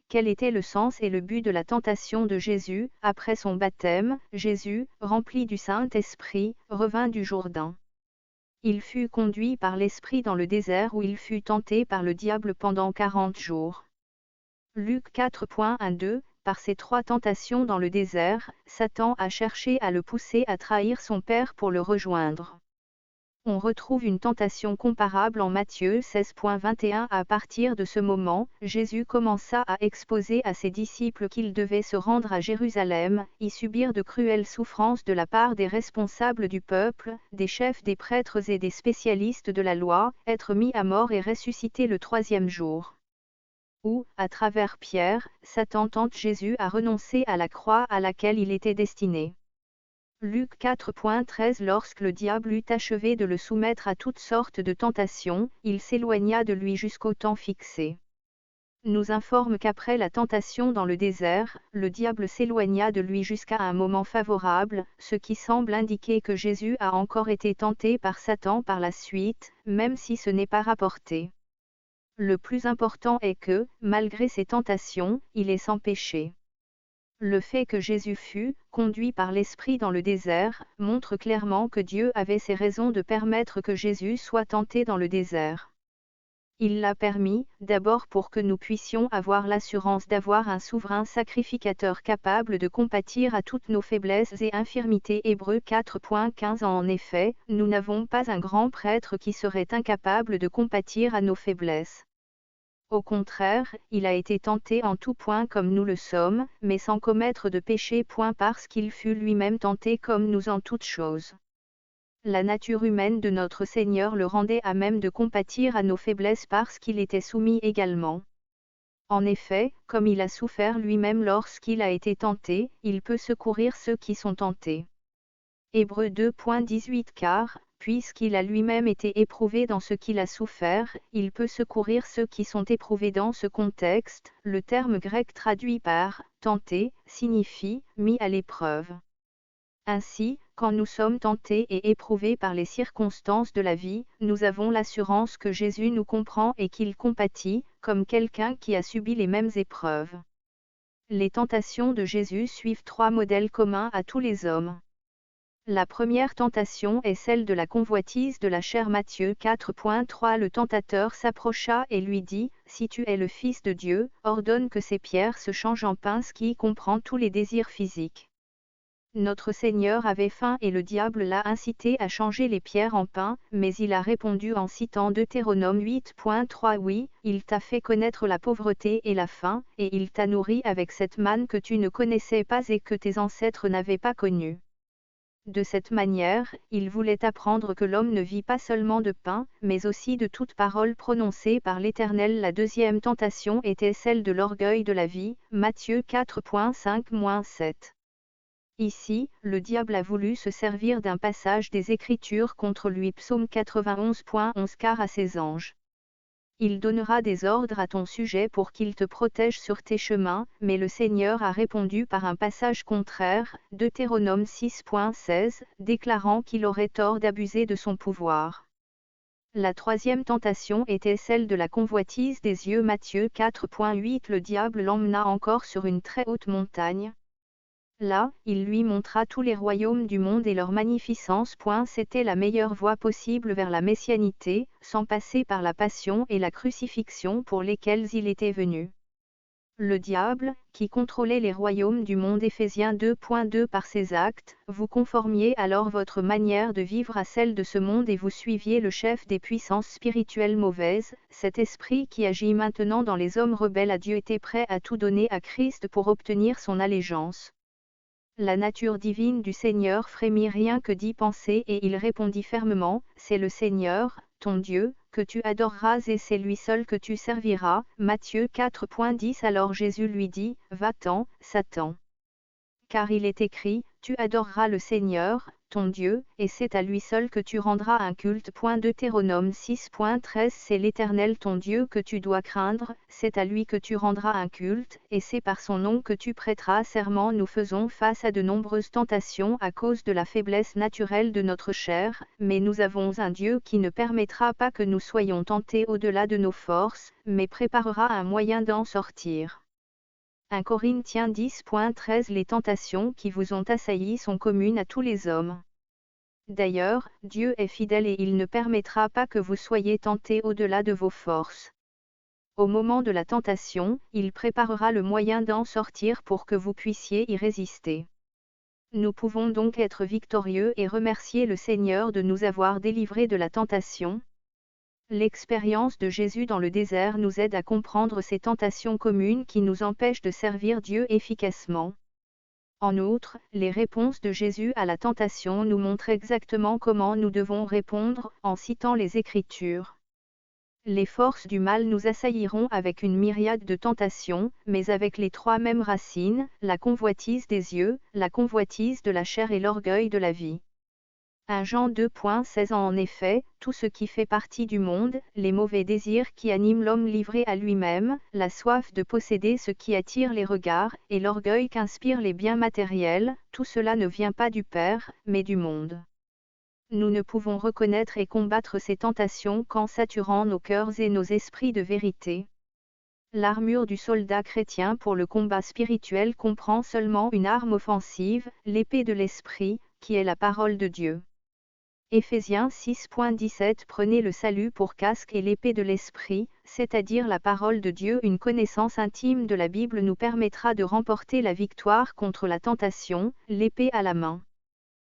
quel était le sens et le but de la tentation de Jésus. Après son baptême, Jésus, rempli du Saint-Esprit, revint du Jourdain. Il fut conduit par l'Esprit dans le désert où il fut tenté par le diable pendant 40 jours. Luc 4.1-2. Par ces 3 tentations dans le désert, Satan a cherché à le pousser à trahir son Père pour le rejoindre. On retrouve une tentation comparable en Matthieu 16.21. À partir de ce moment, Jésus commença à exposer à ses disciples qu'ils devaient se rendre à Jérusalem, y subir de cruelles souffrances de la part des responsables du peuple, des chefs des prêtres et des spécialistes de la loi, être mis à mort et ressusciter le 3e jour. Où, à travers Pierre, Satan tente Jésus à renoncer à la croix à laquelle il était destiné. Luc 4.13. Lorsque le diable eut achevé de le soumettre à toutes sortes de tentations, il s'éloigna de lui jusqu'au temps fixé. Nous informe qu'après la tentation dans le désert, le diable s'éloigna de lui jusqu'à un moment favorable, ce qui semble indiquer que Jésus a encore été tenté par Satan par la suite, même si ce n'est pas rapporté. Le plus important est que, malgré ces tentations, il est sans péché. Le fait que Jésus fût conduit par l'Esprit dans le désert montre clairement que Dieu avait ses raisons de permettre que Jésus soit tenté dans le désert. Il l'a permis, d'abord pour que nous puissions avoir l'assurance d'avoir un souverain sacrificateur capable de compatir à toutes nos faiblesses et infirmités. Hébreux 4.15. En effet, nous n'avons pas un grand prêtre qui serait incapable de compatir à nos faiblesses. Au contraire, il a été tenté en tout point comme nous le sommes, mais sans commettre de péché. Parce qu'il fut lui-même tenté comme nous en toutes choses. La nature humaine de notre Seigneur le rendait à même de compatir à nos faiblesses parce qu'il était soumis également. En effet, comme il a souffert lui-même lorsqu'il a été tenté, il peut secourir ceux qui sont tentés. Hébreux 2.18. Car, puisqu'il a lui-même été éprouvé dans ce qu'il a souffert, il peut secourir ceux qui sont éprouvés dans ce contexte. Le terme grec traduit par « tenté » signifie « mis à l'épreuve ». Ainsi, quand nous sommes tentés et éprouvés par les circonstances de la vie, nous avons l'assurance que Jésus nous comprend et qu'il compatit, comme quelqu'un qui a subi les mêmes épreuves. Les tentations de Jésus suivent 3 modèles communs à tous les hommes. La première tentation est celle de la convoitise de la chair. Matthieu 4.3. Le tentateur s'approcha et lui dit, « Si tu es le Fils de Dieu, ordonne que ces pierres se changent en pain », ce qui comprend tous les désirs physiques. Notre Seigneur avait faim et le diable l'a incité à changer les pierres en pain, mais il a répondu en citant Deutéronome 8.3. « Oui, il t'a fait connaître la pauvreté et la faim, et il t'a nourri avec cette manne que tu ne connaissais pas et que tes ancêtres n'avaient pas connue. » De cette manière, il voulait apprendre que l'homme ne vit pas seulement de pain, mais aussi de toute parole prononcée par l'Éternel. La deuxième tentation était celle de l'orgueil de la vie, Matthieu 4.5-7. Ici, le diable a voulu se servir d'un passage des Écritures contre lui. Psaume 91.11. Car à ses anges, il donnera des ordres à ton sujet pour qu'ils te protègent sur tes chemins, mais le Seigneur a répondu par un passage contraire, Deutéronome 6.16, déclarant qu'il aurait tort d'abuser de son pouvoir. La troisième tentation était celle de la convoitise des yeux. Matthieu 4.8. Le diable l'emmena encore sur une très haute montagne. Là, il lui montra tous les royaumes du monde et leur magnificence. C'était la meilleure voie possible vers la messianité, sans passer par la passion et la crucifixion pour lesquelles il était venu. Le diable, qui contrôlait les royaumes du monde. Éphésiens 2.2. Par ses actes, vous conformiez alors votre manière de vivre à celle de ce monde et vous suiviez le chef des puissances spirituelles mauvaises, cet esprit qui agit maintenant dans les hommes rebelles à Dieu. Était prêt à tout donner à Christ pour obtenir son allégeance. La nature divine du Seigneur frémit rien que d'y penser et il répondit fermement, « C'est le Seigneur, ton Dieu, que tu adoreras et c'est lui seul que tu serviras. » Matthieu 4.10. Alors Jésus lui dit, « Va-t'en, Satan. Car il est écrit, tu adoreras le Seigneur, ton Dieu, et c'est à lui seul que tu rendras un culte. » Deutéronome 6.13. C'est l'Éternel ton Dieu que tu dois craindre, c'est à lui que tu rendras un culte, et c'est par son nom que tu prêteras serment. Nous faisons face à de nombreuses tentations à cause de la faiblesse naturelle de notre chair, mais nous avons un Dieu qui ne permettra pas que nous soyons tentés au-delà de nos forces, mais préparera un moyen d'en sortir. 1 Corinthiens 10.13 Les tentations qui vous ont assaillis sont communes à tous les hommes. D'ailleurs, Dieu est fidèle et il ne permettra pas que vous soyez tentés au-delà de vos forces. Au moment de la tentation, il préparera le moyen d'en sortir pour que vous puissiez y résister. Nous pouvons donc être victorieux et remercier le Seigneur de nous avoir délivrés de la tentation. L'expérience de Jésus dans le désert nous aide à comprendre ces tentations communes qui nous empêchent de servir Dieu efficacement. En outre, les réponses de Jésus à la tentation nous montrent exactement comment nous devons répondre, en citant les Écritures. Les forces du mal nous assailliront avec une myriade de tentations, mais avec les trois mêmes racines, la convoitise des yeux, la convoitise de la chair et l'orgueil de la vie. 1 Jean 2.16 En effet, tout ce qui fait partie du monde, les mauvais désirs qui animent l'homme livré à lui-même, la soif de posséder ce qui attire les regards, et l'orgueil qu'inspirent les biens matériels, tout cela ne vient pas du Père, mais du monde. Nous ne pouvons reconnaître et combattre ces tentations qu'en saturant nos cœurs et nos esprits de vérité. L'armure du soldat chrétien pour le combat spirituel comprend seulement une arme offensive, l'épée de l'esprit, qui est la parole de Dieu. Éphésiens 6.17 Prenez le salut pour casque et l'épée de l'esprit, c'est-à-dire la parole de Dieu. Une connaissance intime de la Bible nous permettra de remporter la victoire contre la tentation, l'épée à la main.